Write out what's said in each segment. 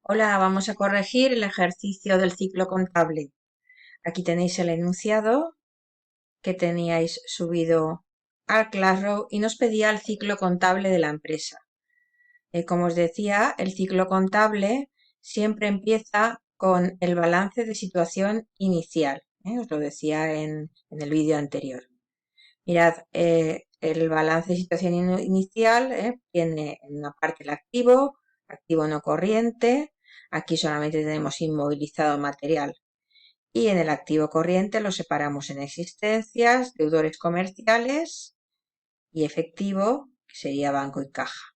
Hola, vamos a corregir el ejercicio del ciclo contable. Aquí tenéis el enunciado que teníais subido al Classroom y nos pedía el ciclo contable de la empresa. Como os decía, el ciclo contable siempre empieza con el balance de situación inicial. Os lo decía en el vídeo anterior. Mirad, el balance de situación inicial tiene en una parte el activo, activo no corriente. Aquí solamente tenemos inmovilizado material. Y en el activo corriente lo separamos en existencias, deudores comerciales y efectivo, que sería banco y caja.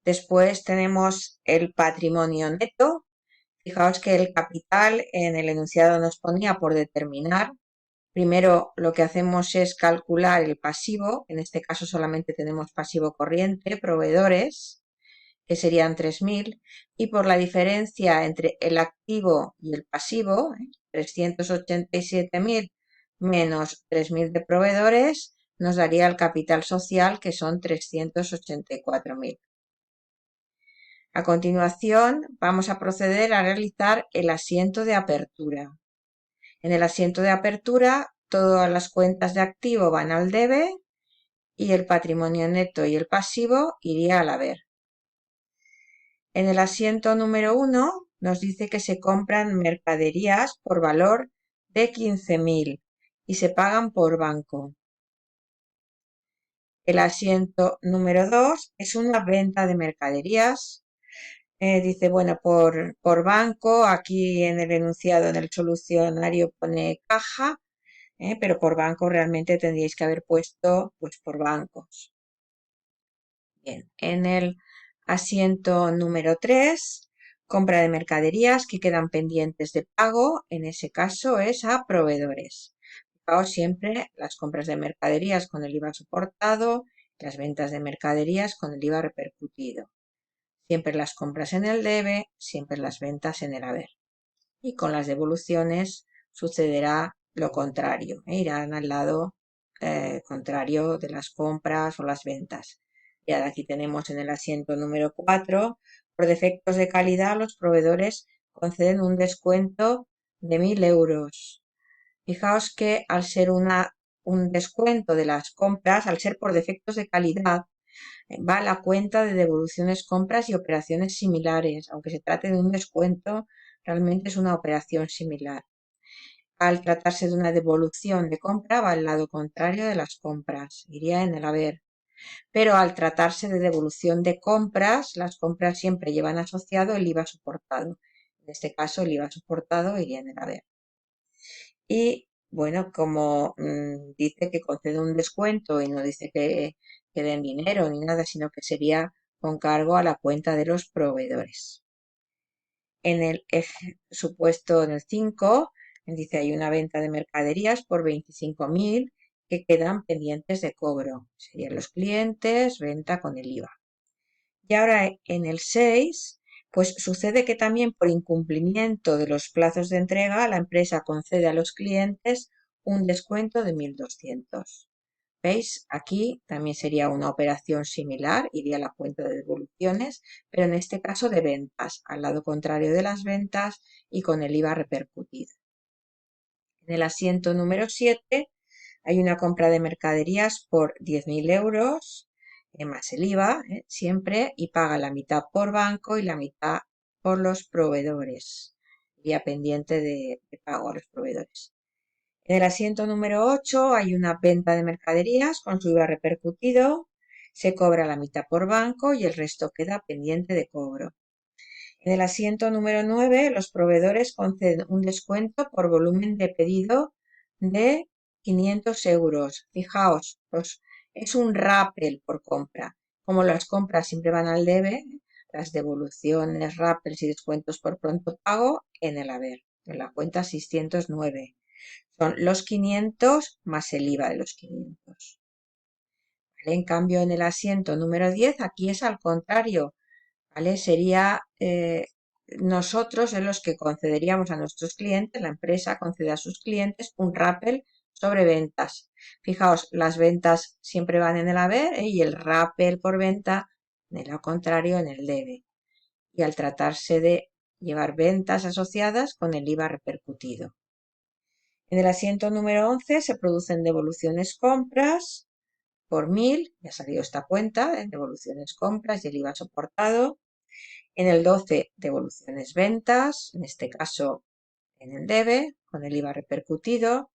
Después tenemos el patrimonio neto. Fijaos que el capital en el enunciado nos ponía por determinar. Primero lo que hacemos es calcular el pasivo, en este caso solamente tenemos pasivo corriente, proveedores, que serían 3.000, y por la diferencia entre el activo y el pasivo, 387.000 menos 3.000 de proveedores, nos daría el capital social, que son 384.000. A continuación vamos a proceder a realizar el asiento de apertura. En el asiento de apertura, todas las cuentas de activo van al debe y el patrimonio neto y el pasivo iría al haber. En el asiento número 1 nos dice que se compran mercaderías por valor de 15.000 y se pagan por banco. El asiento número 2 es una venta de mercaderías. Dice, bueno, por banco, aquí en el enunciado, en el solucionario pone caja, pero por banco realmente tendríais que haber puesto pues por bancos. Bien, en el asiento número 3, compra de mercaderías que quedan pendientes de pago, en ese caso es a proveedores. Fijaos siempre las compras de mercaderías con el IVA soportado, las ventas de mercaderías con el IVA repercutido. Siempre las compras en el debe, siempre las ventas en el haber. Y con las devoluciones sucederá lo contrario, irán al lado contrario de las compras o las ventas. Y ahora aquí tenemos en el asiento número 4, por defectos de calidad los proveedores conceden un descuento de 1.000 euros. Fijaos que al ser un descuento de las compras, al ser por defectos de calidad, va a la cuenta de devoluciones, compras y operaciones similares. Aunque se trate de un descuento, realmente es una operación similar. Al tratarse de una devolución de compra, va al lado contrario de las compras, iría en el haber. Pero al tratarse de devolución de compras, las compras siempre llevan asociado el IVA soportado. En este caso, el IVA soportado iría en el haber. Y bueno, como dice que concede un descuento y no dice que den dinero ni nada, sino que sería con cargo a la cuenta de los proveedores. En el supuesto en el 5, dice hay una venta de mercaderías por 25.000 que quedan pendientes de cobro. Serían los clientes, venta con el IVA. Y ahora en el 6, pues sucede que también por incumplimiento de los plazos de entrega, la empresa concede a los clientes un descuento de 1.200. ¿Veis? Aquí también sería una operación similar, iría a la cuenta de devoluciones, pero en este caso de ventas, al lado contrario de las ventas y con el IVA repercutido. En el asiento número 7 hay una compra de mercaderías por 10.000 euros, más el IVA, siempre, y paga la mitad por banco y la mitad por los proveedores. Iría pendiente de pago a los proveedores. En el asiento número 8 hay una venta de mercaderías con su IVA repercutido, se cobra la mitad por banco y el resto queda pendiente de cobro. En el asiento número 9 los proveedores conceden un descuento por volumen de pedido de 500 euros. Fijaos, pues es un rappel por compra. Como las compras siempre van al debe, las devoluciones, rappels y descuentos por pronto pago en el haber, en la cuenta 609. Son los 500 más el IVA de los 500. ¿Vale? En cambio, en el asiento número 10, aquí es al contrario. ¿Vale? Sería nosotros los que concederíamos a nuestros clientes, la empresa concede a sus clientes un rappel sobre ventas. Fijaos, las ventas siempre van en el haber y el rappel por venta, de lo contrario, en el debe. y al tratarse de llevar ventas asociadas con el IVA repercutido. En el asiento número 11 se producen devoluciones compras por 1000, ya ha salido esta cuenta, en devoluciones compras y el IVA soportado. En el 12, devoluciones ventas, en este caso en el debe, con el IVA repercutido.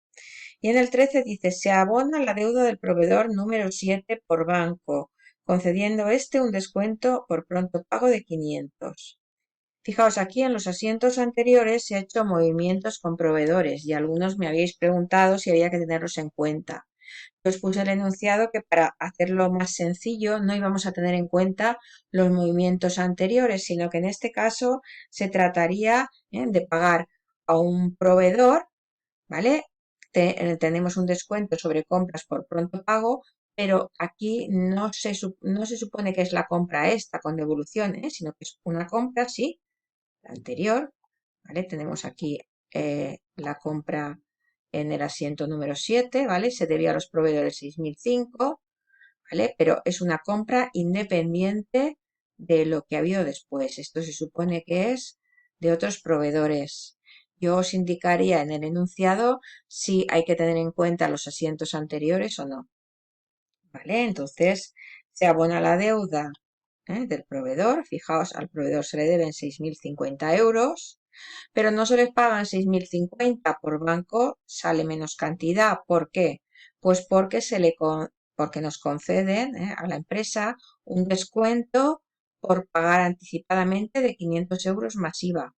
Y en el 13 dice, se abona la deuda del proveedor número 7 por banco, concediendo este un descuento por pronto pago de 500. Fijaos, aquí en los asientos anteriores se ha hecho movimientos con proveedores y algunos me habéis preguntado si había que tenerlos en cuenta. Os puse el enunciado que para hacerlo más sencillo no íbamos a tener en cuenta los movimientos anteriores, sino que en este caso se trataría de pagar a un proveedor, ¿vale? Tenemos un descuento sobre compras por pronto pago, pero aquí no se supone que es la compra esta con devolución, sino que es una compra, sí, la anterior, ¿vale? Tenemos aquí la compra en el asiento número 7, ¿vale? Se debía a los proveedores 6.005, ¿vale? Pero es una compra independiente de lo que ha habido después. Esto se supone que es de otros proveedores. Yo os indicaría en el enunciado si hay que tener en cuenta los asientos anteriores o no, ¿vale? Entonces se abona la deuda del proveedor. Fijaos, al proveedor se le deben 6.050 euros, pero no se les pagan 6.050 por banco, sale menos cantidad. ¿Por qué? Pues porque nos conceden a la empresa un descuento por pagar anticipadamente de 500 euros más IVA.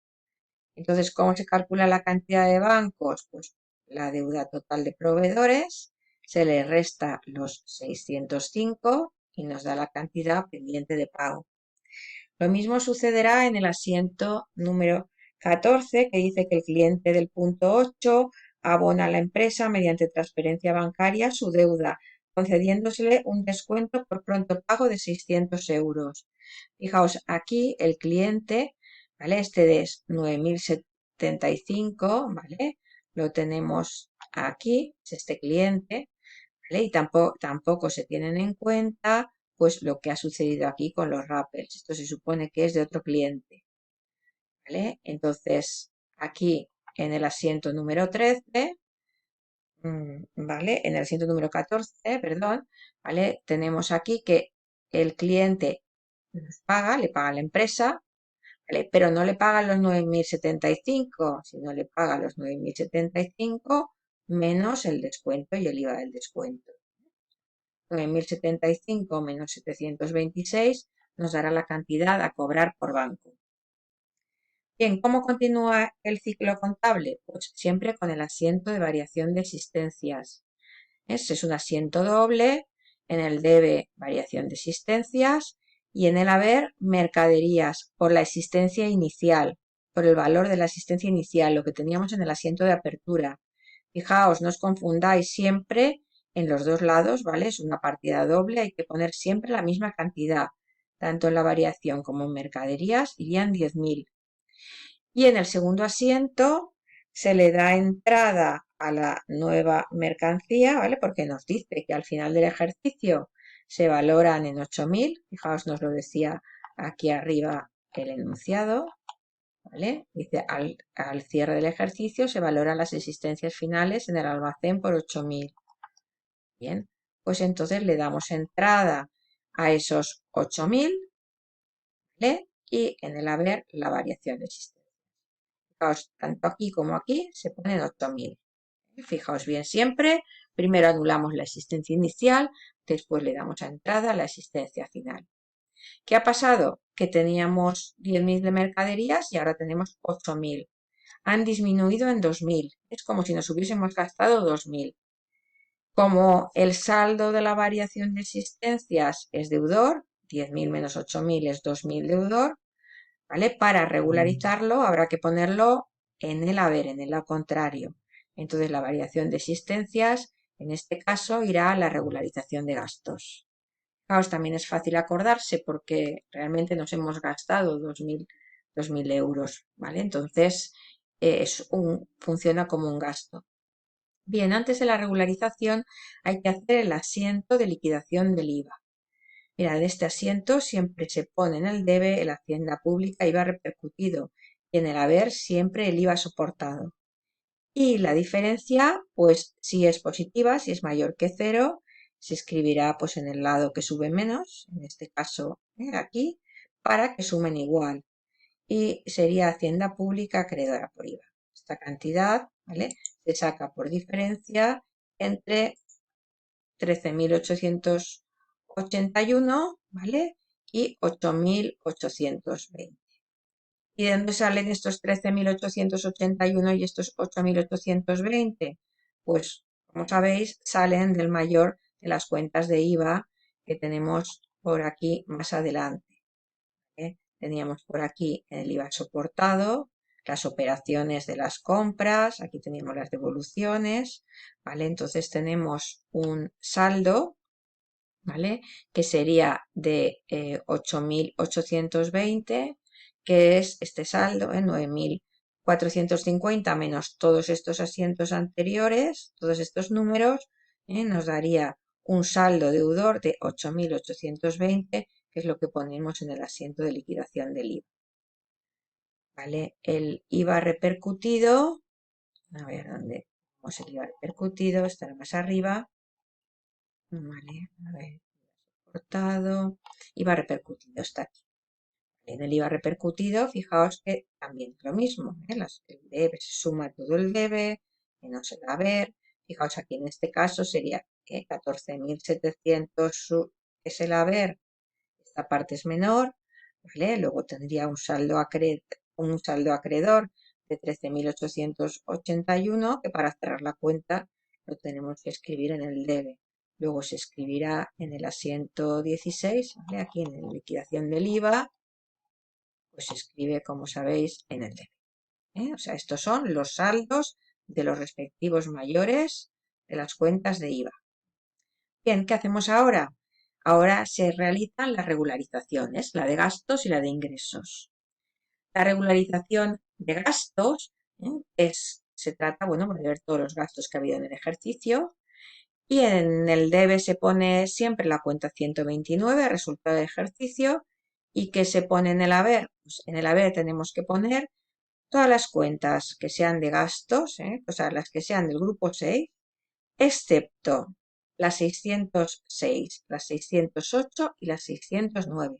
Entonces, ¿cómo se calcula la cantidad de bancos? Pues la deuda total de proveedores, se le resta los 605 y nos da la cantidad pendiente de pago. Lo mismo sucederá en el asiento número 14, que dice que el cliente del punto 8 abona a la empresa mediante transferencia bancaria su deuda, concediéndosele un descuento por pronto pago de 600 euros. Fijaos, aquí el cliente, ¿vale? Este es 9.075, ¿vale? Lo tenemos aquí, es este cliente, ¿vale? Y tampoco se tienen en cuenta pues lo que ha sucedido aquí con los rappels. Esto se supone que es de otro cliente, ¿vale? Entonces, aquí en el asiento número 13, ¿vale? En el asiento número 14, perdón, ¿vale? Tenemos aquí que el cliente nos paga, le paga a la empresa, ¿vale? Pero no le pagan los 9.075, sino le paga los 9.075 menos el descuento y el IVA del descuento. 9.075 menos 726 nos dará la cantidad a cobrar por banco. Bien, ¿cómo continúa el ciclo contable? Pues siempre con el asiento de variación de existencias. Este es un asiento doble, en el debe variación de existencias y en el haber mercaderías por la existencia inicial, por el valor de la existencia inicial, lo que teníamos en el asiento de apertura. Fijaos, no os confundáis siempre en los dos lados, ¿vale? Es una partida doble, hay que poner siempre la misma cantidad, tanto en la variación como en mercaderías irían 10.000. Y en el segundo asiento se le da entrada a la nueva mercancía, ¿vale? Porque nos dice que al final del ejercicio se valoran en 8.000. Fijaos, nos lo decía aquí arriba el enunciado, ¿vale? Dice, al cierre del ejercicio se valoran las existencias finales en el almacén por 8.000. Bien, pues entonces le damos entrada a esos 8.000, ¿vale? Y en el haber la variación de existencia. Fijaos, tanto aquí como aquí se ponen 8.000. Fijaos bien siempre, primero anulamos la existencia inicial, después le damos a entrada la existencia final. ¿Qué ha pasado? Que teníamos 10.000 de mercaderías y ahora tenemos 8.000. Han disminuido en 2.000. Es como si nos hubiésemos gastado 2.000. Como el saldo de la variación de existencias es deudor, 10.000 menos 8.000 es 2.000 deudor, ¿vale? Para regularizarlo habrá que ponerlo en el haber, en el lado contrario. Entonces la variación de existencias, en este caso, irá a la regularización de gastos. Fijaos, también es fácil acordarse porque realmente nos hemos gastado 2.000 euros, ¿vale? Entonces funciona como un gasto. Bien, antes de la regularización hay que hacer el asiento de liquidación del IVA. Mira, en este asiento siempre se pone en el debe el hacienda pública IVA repercutido y en el haber siempre el IVA soportado. Y la diferencia, pues si es positiva, si es mayor que cero, se escribirá pues en el lado que sube menos, en este caso aquí, para que sumen igual. Y sería hacienda pública acreedora por IVA. Esta cantidad, ¿vale? Se saca por diferencia entre 13.881, ¿vale? Y 8.820. ¿Y de dónde salen estos 13.881 y estos 8.820? Pues, como sabéis, salen del mayor de las cuentas de IVA que tenemos por aquí más adelante. Teníamos por aquí el IVA soportado, las operaciones de las compras, aquí teníamos las devoluciones, ¿vale? Entonces tenemos un saldo, ¿vale? Que sería de 8.820, que es este saldo, 9.450 menos todos estos asientos anteriores, todos estos números, nos daría un saldo deudor de 8.820, que es lo que ponemos en el asiento de liquidación del IVA. ¿Vale? El IVA repercutido, a ver dónde tenemos el IVA repercutido, estará más arriba. Vale, a ver, soportado, IVA repercutido está aquí. En el IVA repercutido, fijaos que también es lo mismo, el debe se suma todo el debe, menos el haber. Fijaos aquí en este caso sería 14.700 es el haber, esta parte es menor, ¿vale? Luego tendría un saldo acreedor de 13.881, que para cerrar la cuenta lo tenemos que escribir en el debe. Luego se escribirá en el asiento 16, ¿vale? Aquí en la liquidación del IVA, pues se escribe, como sabéis, en el debe. O sea, estos son los saldos de los respectivos mayores de las cuentas de IVA. Bien, ¿qué hacemos ahora? Ahora se realizan las regularizaciones, la de gastos y la de ingresos. La regularización de gastos se trata, bueno, de ver todos los gastos que ha habido en el ejercicio, y en el debe se pone siempre la cuenta 129, resultado de ejercicio, y que se pone en el haber. Pues en el haber tenemos que poner todas las cuentas que sean de gastos, o sea, las que sean del grupo 6, excepto las 606, las 608 y las 609.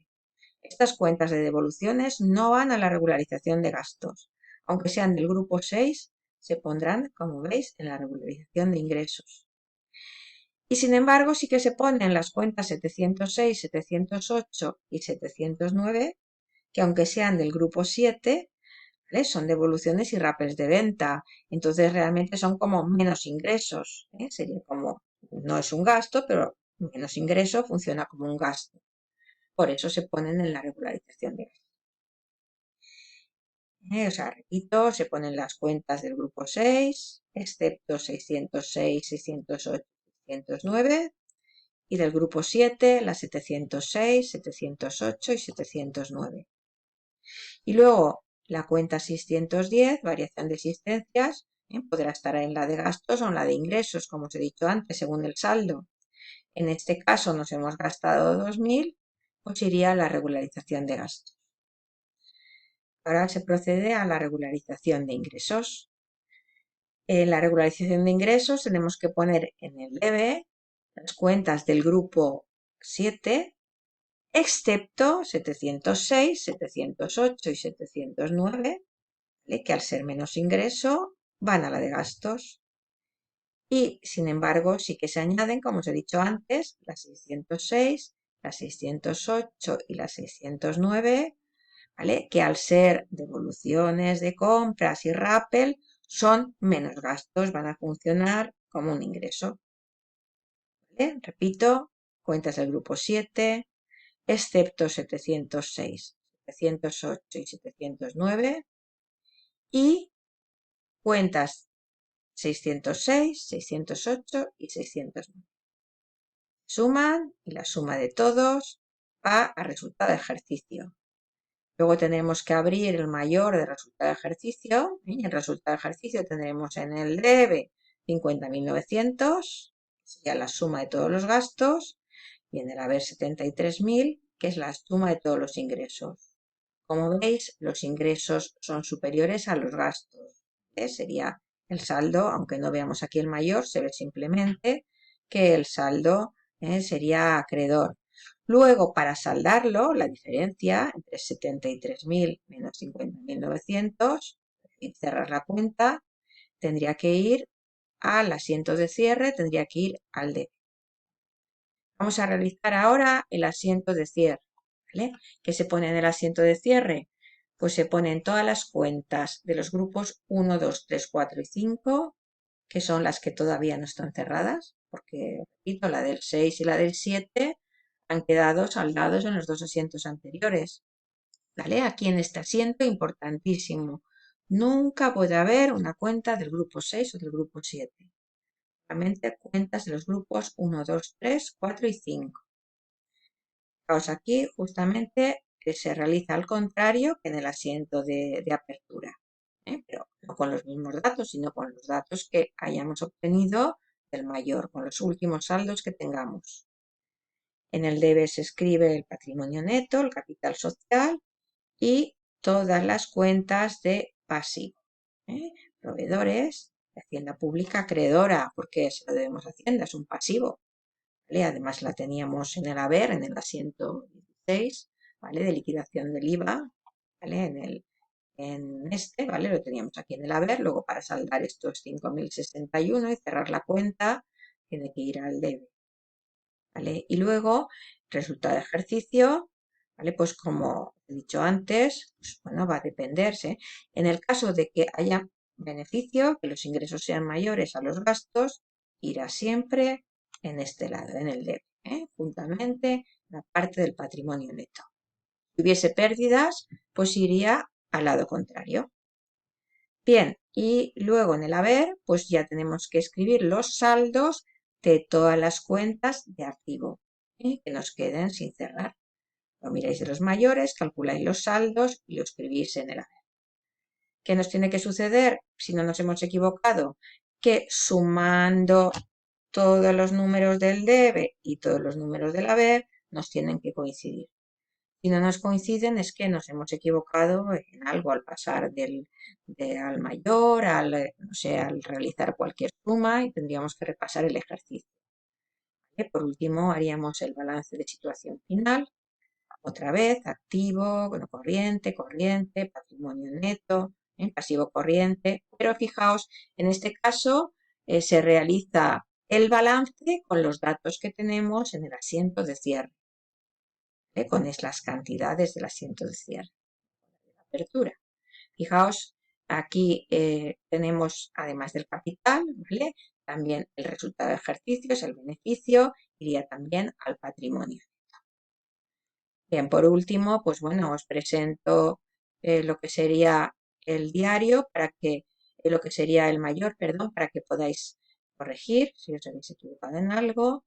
Estas cuentas de devoluciones no van a la regularización de gastos. Aunque sean del grupo 6, se pondrán, como veis, en la regularización de ingresos. Y sin embargo, sí que se ponen las cuentas 706, 708 y 709, que aunque sean del grupo 7, ¿vale? Son devoluciones y rappels de venta. Entonces realmente son como menos ingresos. Sería como, no es un gasto, pero menos ingreso funciona como un gasto. Por eso se ponen en la regularización de gastos. O sea, repito, se ponen las cuentas del grupo 6, excepto 606, 608, 609, y del grupo 7, las 706, 708 y 709. Y luego la cuenta 610, variación de existencias, podrá estar en la de gastos o en la de ingresos, como os he dicho antes, según el saldo. En este caso nos hemos gastado 2.000, pues iría a la regularización de gastos. Ahora se procede a la regularización de ingresos. En la regularización de ingresos tenemos que poner en el debe las cuentas del grupo 7, excepto 706, 708 y 709, ¿vale? Que al ser menos ingreso van a la de gastos. Y, sin embargo, sí que se añaden, como os he dicho antes, las 606, las 608 y las 609, ¿vale? Que al ser devoluciones de compras y rappel son menos gastos, van a funcionar como un ingreso. ¿Vale? Repito, cuentas del grupo 7, excepto 706, 708 y 709, y cuentas 606, 608 y 609. Suman y la suma de todos va a resultado de ejercicio. Luego tenemos que abrir el mayor de resultado de ejercicio. Y el resultado de ejercicio tendremos en el debe 50.900, sería la suma de todos los gastos. y en el haber 73.000, que es la suma de todos los ingresos. Como veis, los ingresos son superiores a los gastos. Sería el saldo, aunque no veamos aquí el mayor, se ve simplemente que el saldo sería acreedor. Luego, para saldarlo, la diferencia entre 73.000 menos 50.900, y cerrar la cuenta, tendría que ir al asiento de cierre, tendría que ir al débito. Vamos a realizar ahora el asiento de cierre. ¿Vale? ¿Qué se pone en el asiento de cierre? Pues se ponen todas las cuentas de los grupos 1, 2, 3, 4 y 5, que son las que todavía no están cerradas, porque, repito, la del 6 y la del 7 han quedado saldados en los dos asientos anteriores. ¿Vale? Aquí en este asiento, importantísimo, nunca puede haber una cuenta del grupo 6 o del grupo 7. Solamente cuentas de los grupos 1, 2, 3, 4 y 5. Fijaos aquí, justamente se realiza al contrario que en el asiento de apertura, pero no con los mismos datos, sino con los datos que hayamos obtenido del mayor, con los últimos saldos que tengamos. En el debe se escribe el patrimonio neto, el capital social y todas las cuentas de pasivo. Proveedores, Hacienda Pública, acreedora, porque se lo debemos a Hacienda, es un pasivo. ¿Vale? Además la teníamos en el haber, en el asiento 16, ¿vale? De liquidación del IVA, ¿vale? ¿vale? Lo teníamos aquí en el haber, luego para saldar estos 5.061 y cerrar la cuenta, tiene que ir al debe, ¿vale? Y luego, resultado de ejercicio, ¿vale? Pues como he dicho antes, pues bueno, va a dependerse. En el caso de que haya beneficio, que los ingresos sean mayores a los gastos, irá siempre en este lado, en el debe, juntamente la parte del patrimonio neto. Si hubiese pérdidas, pues iría al lado contrario. Bien, y luego en el haber, pues ya tenemos que escribir los saldos de todas las cuentas de activo que nos queden sin cerrar. Lo miráis de los mayores, calculáis los saldos y lo escribís en el haber. ¿Qué nos tiene que suceder si no nos hemos equivocado? Que sumando todos los números del debe y todos los números del haber nos tienen que coincidir. Si no nos coinciden es que nos hemos equivocado en algo al pasar al mayor, no sé, al realizar cualquier suma y tendríamos que repasar el ejercicio. ¿Vale? Por último, haríamos el balance de situación final. Otra vez, activo, bueno, corriente, patrimonio neto, pasivo corriente. Pero fijaos, en este caso se realiza el balance con los datos que tenemos en el asiento de cierre, con las cantidades del asiento de cierre, de la apertura. Fijaos, aquí tenemos, además del capital, ¿vale? También el resultado de ejercicios, el beneficio, iría también al patrimonio. Bien, por último, pues bueno, os presento lo que sería el diario para que, lo que sería el mayor, perdón, para que podáis corregir si os habéis equivocado en algo.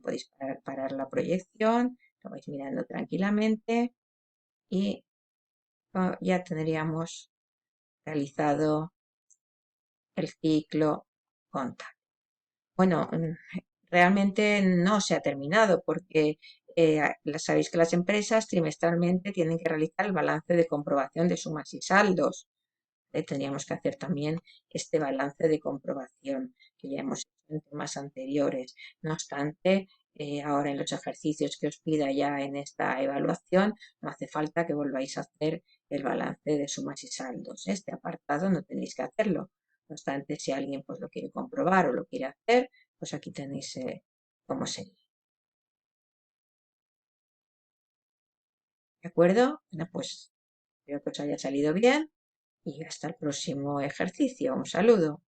Podéis parar la proyección, lo vais mirando tranquilamente y ya tendríamos realizado el ciclo contable. Bueno, realmente no se ha terminado porque sabéis que las empresas trimestralmente tienen que realizar el balance de comprobación de sumas y saldos. Tendríamos que hacer también este balance de comprobación que ya hemos hecho en temas anteriores. No obstante, ahora en los ejercicios que os pida ya en esta evaluación, no hace falta que volváis a hacer el balance de sumas y saldos. Este apartado no tenéis que hacerlo. No obstante, si alguien pues lo quiere comprobar o lo quiere hacer, pues aquí tenéis cómo sería. ¿De acuerdo? Bueno, pues espero que os haya salido bien y hasta el próximo ejercicio. Un saludo.